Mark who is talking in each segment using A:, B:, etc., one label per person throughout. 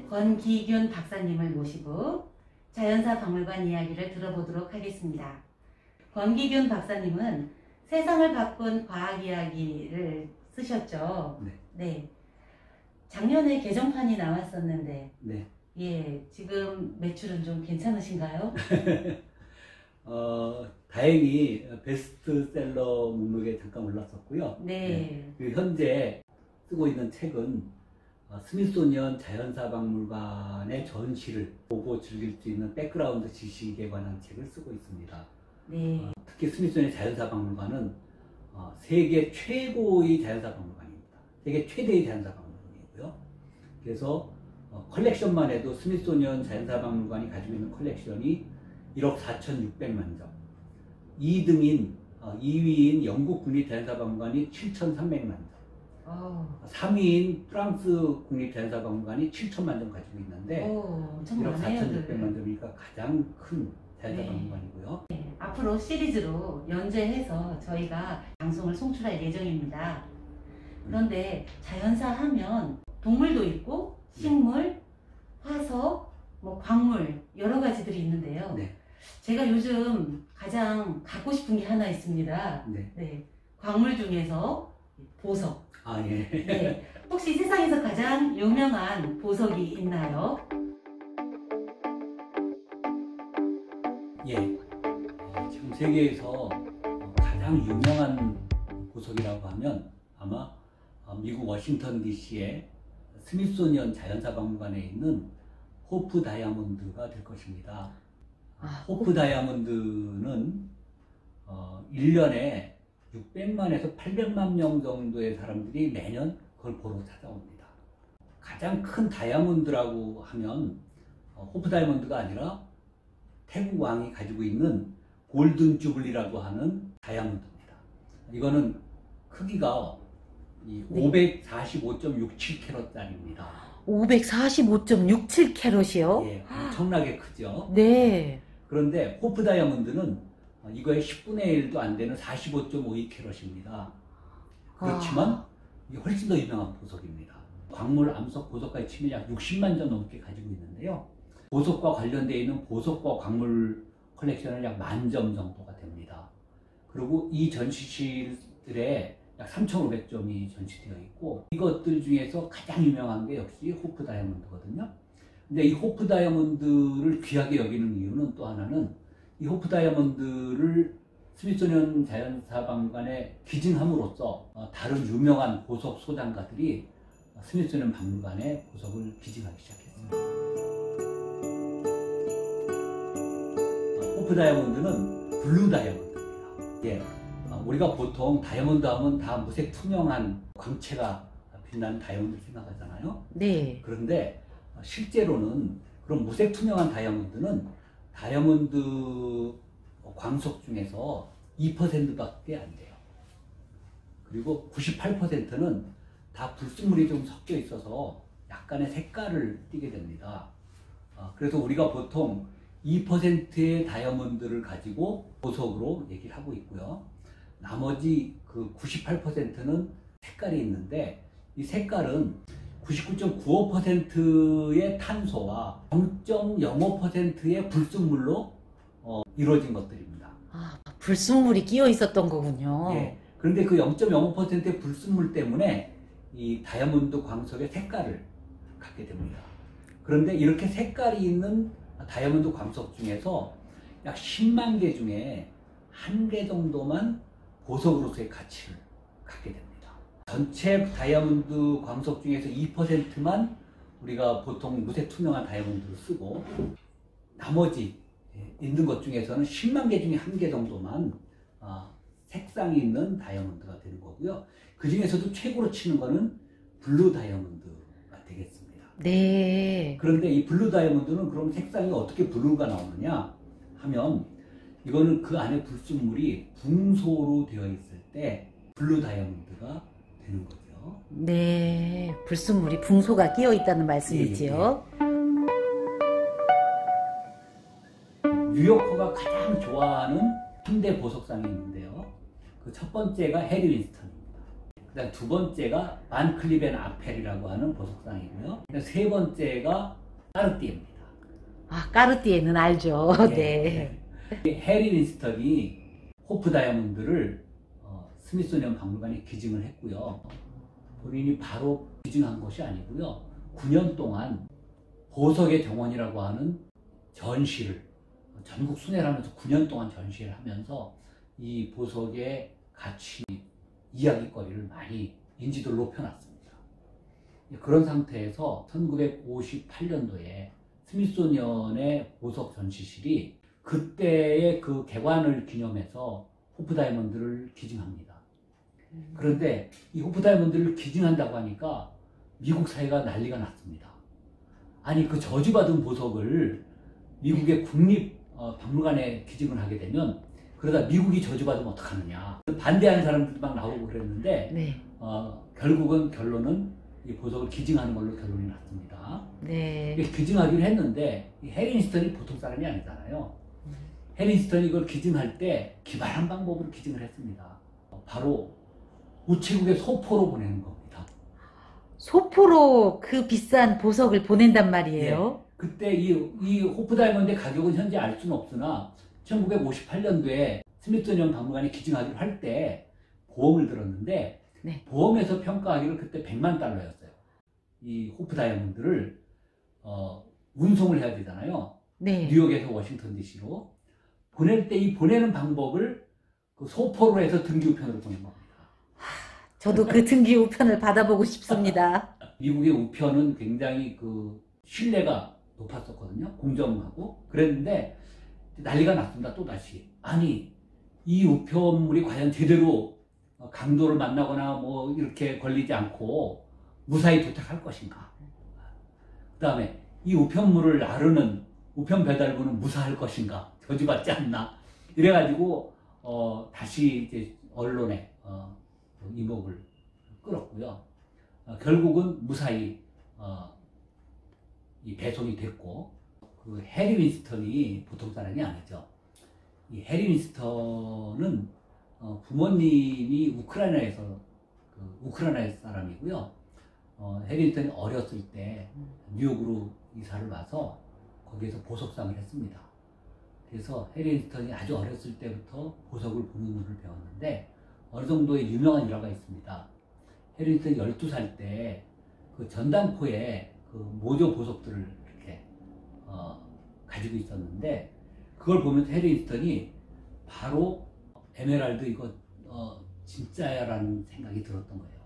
A: 권기균 박사님을 모시고 자연사 박물관 이야기를 들어보도록 하겠습니다. 권기균 박사님은 세상을 바꾼 과학 이야기를 쓰셨죠.
B: 네.
A: 네. 작년에 개정판이 나왔었는데,
B: 네.
A: 예, 지금 매출은 좀 괜찮으신가요?
B: 다행히 베스트셀러 목록에 잠깐 올랐었고요.
A: 네.
B: 현재 쓰고 있는 책은 스미소니언 자연사박물관의 전시를 보고 즐길 수 있는 백그라운드 지식에 관한 책을 쓰고 있습니다.
A: 네.
B: 특히 스미소니언 자연사박물관은 세계 최고의 자연사박물관입니다. 세계 최대의 자연사박물관이고요. 그래서 컬렉션만 해도 스미소니언 자연사박물관이 가지고 있는 컬렉션이 1억 4,600만 점. 2위인 영국 국립자연사박물관이 7,300만 점. 3위인 프랑스 국립자연사박물관이 7천만 점 가지고 있는데 1억 4,600만 점이니까 가장 큰 자연사박물관이고요.
A: 네, 앞으로 시리즈로 연재해서 저희가 방송을 송출할 예정입니다. 그런데 자연사 하면 동물도 있고 식물, 화석, 광물 여러 가지들이 있는데요.
B: 네.
A: 제가 요즘 가장 갖고 싶은 게 하나 있습니다.
B: 네.
A: 네, 광물 중에서 보석.
B: 예.
A: 네. 혹시 세상에서 가장 유명한 보석이 있나요?
B: 예. 지금 세계에서 가장 유명한 보석이라고 하면 아마 미국 워싱턴 DC의 스미소니언 자연사박물관에 있는 호프 다이아몬드가 될 것입니다. 호프 다이아몬드는 1년에 600만에서 800만 명 정도의 사람들이 매년 그걸 보러 찾아옵니다. 가장 큰 다이아몬드라고 하면 호프 다이아몬드가 아니라 태국 왕이 가지고 있는 골든 주블리라고 하는 다이아몬드입니다. 이거는 크기가 545.67캐럿짜리입니다.
A: 545.67캐럿이요?
B: 예, 엄청나게 크죠.
A: 네.
B: 그런데 호프 다이아몬드는 이거의 10분의 1도 안 되는 45.52캐럿입니다. 그렇지만 이게 훨씬 더 유명한 보석입니다. 광물, 암석, 보석까지 치면 약 60만 점 넘게 가지고 있는데요. 보석과 관련되어 있는 보석과 광물 컬렉션은 약 10,000점 정도가 됩니다. 그리고 이 전시실들에 약 3,500점이 전시되어 있고 이것들 중에서 가장 유명한 게 역시 호프 다이아몬드거든요. 근데 이 호프 다이아몬드를 귀하게 여기는 이유는 또 하나는 이 호프 다이아몬드를 스미소니언 자연사박물관에 기증함으로써 다른 유명한 보석 소장가들이 스미소니언 박물관에 보석을 기증하기 시작했습니다. 호프 다이아몬드는 블루 다이아몬드입니다. 예, 우리가 보통 다이아몬드 하면 다 무색 투명한 광채가 빛나는 다이아몬드를 생각하잖아요.
A: 네.
B: 그런데 실제로는 그런 무색 투명한 다이아몬드는 다이아몬드 광석 중에서 2%밖에 안 돼요. 그리고 98%는 다 불순물이 좀 섞여 있어서 약간의 색깔을 띠게 됩니다. 그래서 우리가 보통 2%의 다이아몬드를 가지고 보석으로 얘기를 하고 있고요. 나머지 그 98%는 색깔이 있는데 이 색깔은 99.95%의 탄소와 0.05%의 불순물로 이루어진 것들입니다.
A: 불순물이 끼어 있었던 거군요.
B: 예. 그런데 그 0.05%의 불순물 때문에 이 다이아몬드 광석의 색깔을 갖게 됩니다. 그런데 이렇게 색깔이 있는 다이아몬드 광석 중에서 약 10만 개 중에 1개 정도만 보석으로서의 가치를 갖게 됩니다. 전체 다이아몬드 광석 중에서 2%만 우리가 보통 무색 투명한 다이아몬드를 쓰고 나머지 있는 것 중에서는 10만 개 중에 1개 정도만 색상이 있는 다이아몬드가 되는 거고요. 그 중에서도 최고로 치는 거는 블루 다이아몬드가 되겠습니다.
A: 네.
B: 그런데 이 블루 다이아몬드는 그럼 색상이 어떻게 블루가 나오느냐 하면 이거는 그 안에 불순물이 붕소로 되어 있을 때 블루 다이아몬드가 되는 거죠.
A: 네, 불순물이 붕소가 끼어 있다는 말씀이지요.
B: 뉴요커가 가장 좋아하는 3대 보석상이 있는데요. 그 첫 번째가 해리 윈스턴입니다. 그 그다음 두 번째가 반 클리벤 아펠이라고 하는 보석상이고요. 세 번째가 까르띠에입니다.
A: 아, 까르띠에는 알죠. 네.
B: 해리 윈스턴이 호프 다이아몬드를 스미소니언 박물관에 기증을 했고요. 본인이 바로 기증한 것이 아니고요. 9년 동안 보석의 정원이라고 하는 전시를 전국 순회를 하면서 9년 동안 전시를 하면서 이 보석의 가치, 이야기거리를 많이 인지도를 높여놨습니다. 그런 상태에서 1958년도에 스미소니언의 보석 전시실이 그때의 그 개관을 기념해서 호프 다이아몬드를 기증합니다. 그런데 이 호프 다이아몬드를 기증한다고 하니까 미국 사회가 난리가 났습니다. 아니, 그 저주받은 보석을 미국의 국립 박물관에 기증을 하게 되면 그러다 미국이 저주받으면 어떡하느냐. 반대하는 사람들도 막 나오고 그랬는데
A: 네.
B: 결국은 결론은 이 보석을 기증하는 걸로 결론이 났습니다.
A: 네.
B: 기증하기로 했는데 이 해리 윈스턴이 보통 사람이 아니잖아요. 해리 윈스턴이 이걸 기증할 때 기발한 방법으로 기증을 했습니다. 바로 우체국에 소포로 보내는 겁니다.
A: 소포로 그 비싼 보석을 보낸단 말이에요.
B: 네. 그때 이 호프 다이아몬드의 가격은 현재 알 수는 없으나 1958년도에 스미소니언 박물관이 기증하기로 할 때 보험을 들었는데
A: 네.
B: 보험에서 평가하기로 그때 100만 달러였어요. 이 호프 다이아몬드를 운송을 해야 되잖아요.
A: 네.
B: 뉴욕에서 워싱턴 DC로 보낼 때 이 보내는 방법을 그 소포로 해서 등기우편으로 보낸 겁니다.
A: 저도 그 등기 우편을 받아보고 싶습니다.
B: 미국의 우편은 굉장히 그 신뢰가 높았었거든요. 공정하고 그랬는데 난리가 났습니다. 또다시 아니, 이 우편물이 과연 제대로 강도를 만나거나 뭐 이렇게 걸리지 않고 무사히 도착할 것인가. 그 다음에 이 우편물을 나르는 우편 배달부는 무사할 것인가, 저주받지 않나. 이래가지고 다시 이제 언론에 이목을 끌었고요. 결국은 무사히 이 배송이 됐고, 그 해리 윈스턴이 보통 사람이 아니죠. 이 해리 윈스턴은 부모님이 우크라이나 사람이고요. 해리 윈스턴이 어렸을 때 뉴욕으로 이사를 와서 거기에서 보석상을 했습니다. 그래서 해리 윈스턴이 아주 어렸을 때부터 보석을 보는 눈을 배웠는데 어느 정도의 유명한 일화가 있습니다. 해리 윈스턴이 12살 때 그 전당포에 그 모조 보석들을 이렇게 가지고 있었는데 그걸 보면서 해리 윈스턴이 바로 에메랄드 이거 진짜야라는 생각이 들었던 거예요.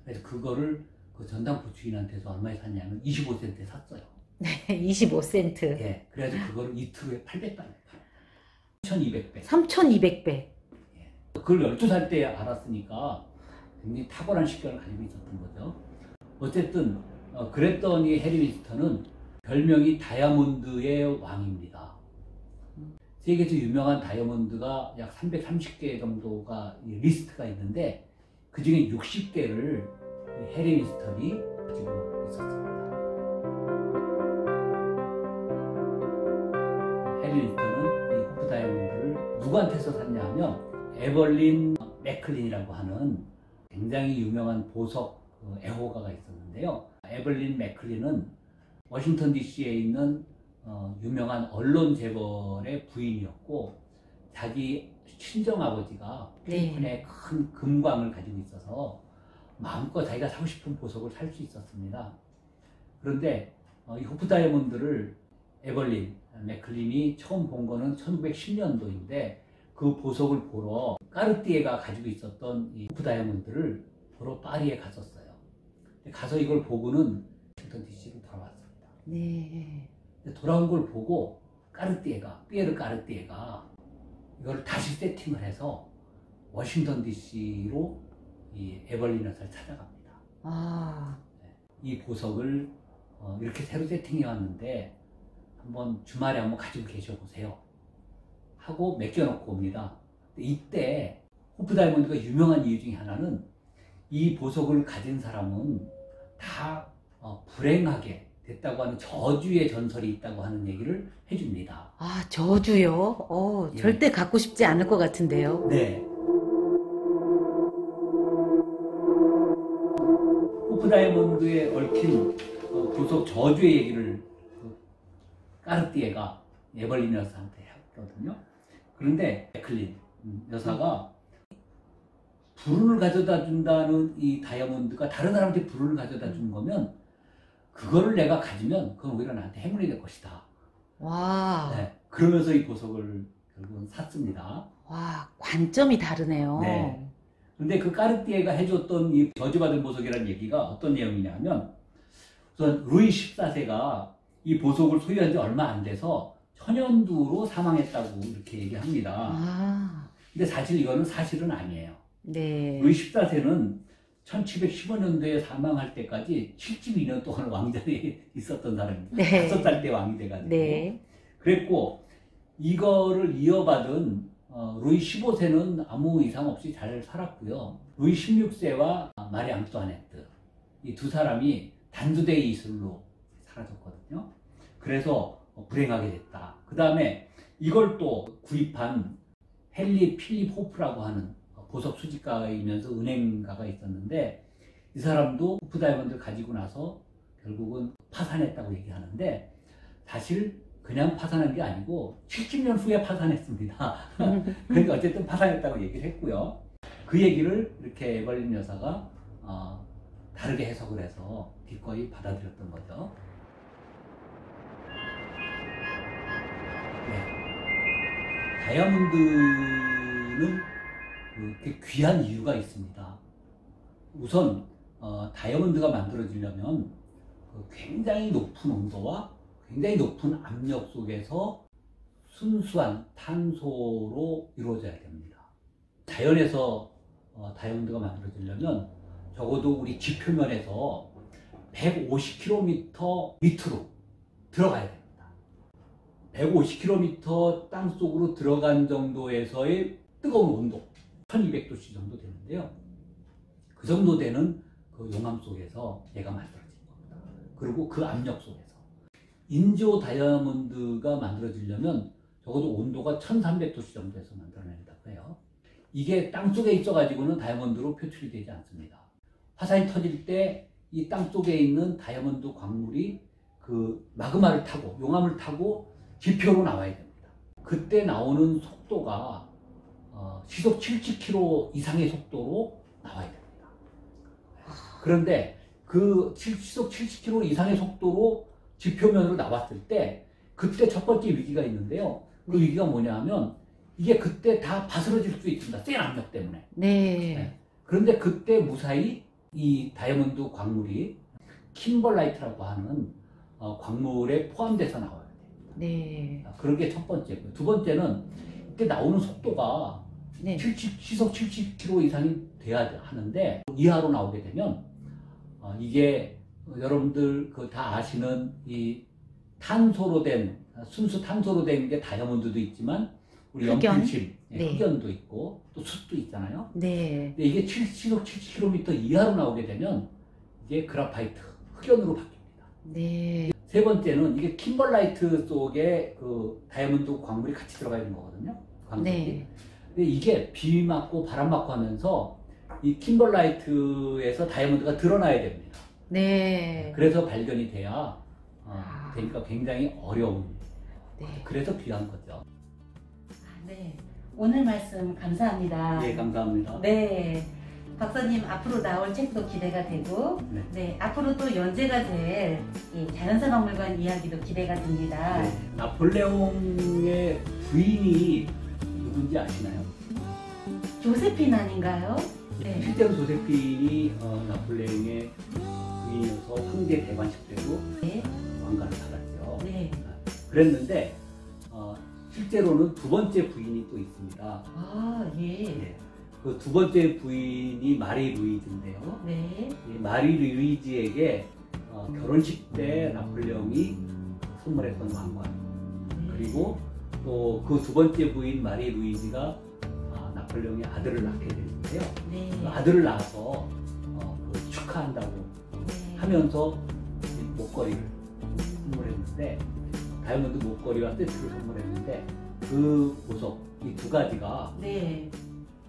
B: 그래서 그거를 그 전당포 주인한테서 얼마에 샀냐면 25센트에 샀어요.
A: 네, 25센트.
B: 예, 그래서 그거를 이틀 후에 800달러에 팔아요. 1200배.
A: 3200배.
B: 예. 그걸 12살 때 알았으니까 굉장히 탁월한 식견을 가지고 있었던 거죠. 어쨌든 그랬더니 해리 윈스턴은 별명이 다이아몬드의 왕입니다. 세계에서 유명한 다이아몬드가 약 330개 정도가 리스트가 있는데 그 중에 60개를 해리 윈스턴이 가지고 있었습니다. 해리 윈스턴은 이 호프 다이아몬드를 누구한테서 샀냐 하면 에벌린 맥클린이라고 하는 굉장히 유명한 보석 애호가가 있었는데요. 에벌린 맥클린은 워싱턴 DC에 있는 유명한 언론 재벌의 부인이었고 자기 친정아버지가 필리핀에 큰 금광을 가지고 있어서 마음껏 자기가 사고 싶은 보석을 살 수 있었습니다. 그런데 이 호프 다이아몬드를 에벌린 맥클린이 처음 본 거는 1910년도인데 그 보석을 보러 까르띠에가 가지고 있었던 이 호프 다이아몬드를 보러 파리에 갔었어요. 가서 이걸 보고는 워싱턴 DC로 돌아왔습니다.
A: 네.
B: 돌아온 걸 보고 피에르 까르띠에가 이걸 다시 세팅을 해서 워싱턴 DC로 이 에벌린 여사를 찾아갑니다. 이 보석을 이렇게 새로 세팅해 왔는데 한번 주말에 한번 가지고 계셔보세요 하고 맡겨놓고 옵니다. 이때 호프 다이아몬드가 유명한 이유 중에 하나는 이 보석을 가진 사람은 다 불행하게 됐다고 하는 저주의 전설이 있다고 하는 얘기를 해줍니다.
A: 아, 저주요?
B: 예.
A: 절대 갖고 싶지 않을 것 같은데요.
B: 네. 다이아몬드에 얽힌 보석 저주의 얘기를 까르띠에가 에벌린 여사한테 했거든요. 그런데 에클린 여사가 불운을 가져다 준다는 이 다이아몬드가 다른 사람한테 불운을 가져다 준 거면 그거를 내가 가지면 그건 오히려 나한테 행운이 될 것이다.
C: 와.
B: 네, 그러면서 이 보석을 결국은 샀습니다.
C: 와, 관점이 다르네요.
B: 네. 근데 그 까르띠에가 해줬던 이 저주받은 보석이라는 얘기가 어떤 내용이냐면 우선 루이 14세가 이 보석을 소유한 지 얼마 안 돼서 천연두로 사망했다고 이렇게 얘기합니다.
C: 아,
B: 근데 사실 이거는 사실은 아니에요.
C: 네.
B: 루이 14세는 1715년도에 사망할 때까지 72년 동안 왕자에 있었던 사람입니다.
C: 네.
B: 5살 때 왕이 돼가지고.
C: 네.
B: 그랬고 이거를 이어받은 루이 15세는 아무 이상 없이 잘 살았고요. 루이 16세와 마리 앙뚜아네트 이 두 사람이 단두대의 이슬로 사라졌거든요. 그래서 불행하게 됐다. 그 다음에 이걸 또 구입한 헨리 필립 호프라고 하는 보석 수집가이면서 은행가가 있었는데 이 사람도 호프 다이아몬드를 가지고 나서 결국은 파산했다고 얘기하는데 사실 그냥 파산한 게 아니고 70년 후에 파산했습니다. 그러니까 어쨌든 파산했다고 얘기를 했고요. 그 얘기를 이렇게 에벌린 여사가 다르게 해석을 해서 기꺼이 받아들였던 거죠. 네. 다이아몬드는 그렇게 귀한 이유가 있습니다. 우선 다이아몬드가 만들어지려면 굉장히 높은 온도와 굉장히 높은 압력 속에서 순수한 탄소로 이루어져야 됩니다. 자연에서 다이아몬드가 만들어지려면 적어도 우리 지표면에서 150km 밑으로 들어가야 됩니다. 150km 땅속으로 들어간 정도에서의 뜨거운 온도 1200도씨 정도 되는데요. 그 정도 되는 그 용암 속에서 얘가 만들어진 겁니다. 그리고 그 압력 속에서 인조 다이아몬드가 만들어지려면 적어도 온도가 1300도씨 정도에서 만들어낸다고 해요. 이게 땅속에 있어가지고는 다이아몬드로 표출이 되지 않습니다. 화산이 터질 때 이 땅속에 있는 다이아몬드 광물이 그 마그마를 타고 용암을 타고 지표로 나와야 됩니다. 그때 나오는 속도가 시속 70km 이상의 속도로 나와야 됩니다. 그런데 그 시속 70km 이상의 속도로 지표면으로 나왔을 때 그때 첫 번째 위기가 있는데요. 그 위기가 뭐냐 하면 이게 그때 다 바스러질 수 있습니다. 센 압력 때문에.
C: 네.
B: 네. 그런데 그때 무사히 이 다이아몬드 광물이 킴벌라이트라고 하는 광물에 포함돼서 나와야 됩니다.
C: 네.
B: 그런 게 첫 번째고요. 두 번째는 이때 나오는 속도가
C: 네.
B: 시속 70km 이상이 돼야 하는데 이하로 나오게 되면 이게 여러분들 다 아시는 이 탄소로 된 순수 탄소로 된 게 다이아몬드도 있지만 우리
C: 흑연?
B: 연필심,
C: 네.
B: 흑연도 있고 또 숯도 있잖아요.
C: 네.
B: 근데 이게 시속 70km 이하로 나오게 되면 이게 그라파이트, 흑연으로 바뀝니다.
C: 네.
B: 세 번째는 이게 킴벌라이트 속에 그 다이아몬드 광물이 같이 들어가 있는 거거든요. 광석이.
C: 네.
B: 근데 이게 비 맞고 바람 맞고 하면서 이 킴벌라이트에서 다이아몬드가 드러나야 됩니다.
C: 네.
B: 그래서 발견이 돼야 되니까 굉장히 어려운.
C: 네.
B: 그래서 귀한 거죠.
A: 네. 오늘 말씀 감사합니다.
B: 예, 감사합니다.
A: 네. 박사님 앞으로 나올 책도 기대가 되고,
B: 네.
A: 네. 앞으로 또 연재가 될 이 자연사박물관 이야기도 기대가 됩니다.
B: 네. 나폴레옹의 부인이 누군지 아시나요?
A: 조세핀 아닌가요? 네.
B: 실제로 조세핀이 나폴레옹의 부인이어서 황제 대관식 때도
A: 네.
B: 왕관을 받았죠.
A: 네.
B: 그랬는데 실제로는 두 번째 부인이 또 있습니다.
A: 아, 예.
B: 예. 그 두 번째 부인이 마리 루이즈인데요.
A: 네.
B: 이 마리 루이즈에게 결혼식 때 나폴레옹이 선물했던 왕관, 그리고 또 그 두 번째 부인 마리 루이즈가 나폴레옹의 아들을 낳게 되는데요.
A: 네.
B: 그 아들을 낳아서 그 축하한다고
A: 네.
B: 하면서 이 목걸이를 선물했는데 다이아몬드 목걸이와 세트를 선물했는데 그 보석 이 두 가지가
A: 네.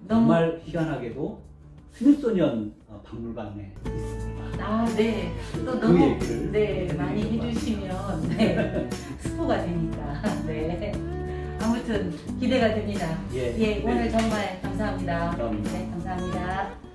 B: 정말 희한하게도 스미소니언 박물관에 있습니다.
A: 아, 네. 또
B: 그
A: 너무
B: 얘기를
A: 네, 많이
B: 해드리는 것
A: 해주시면 네, 스포가 되니까. 네. 아무튼 기대가 됩니다.
B: 예.
A: 예, 오늘 정말 감사합니다.
B: 감사합니다.
A: 네, 감사합니다.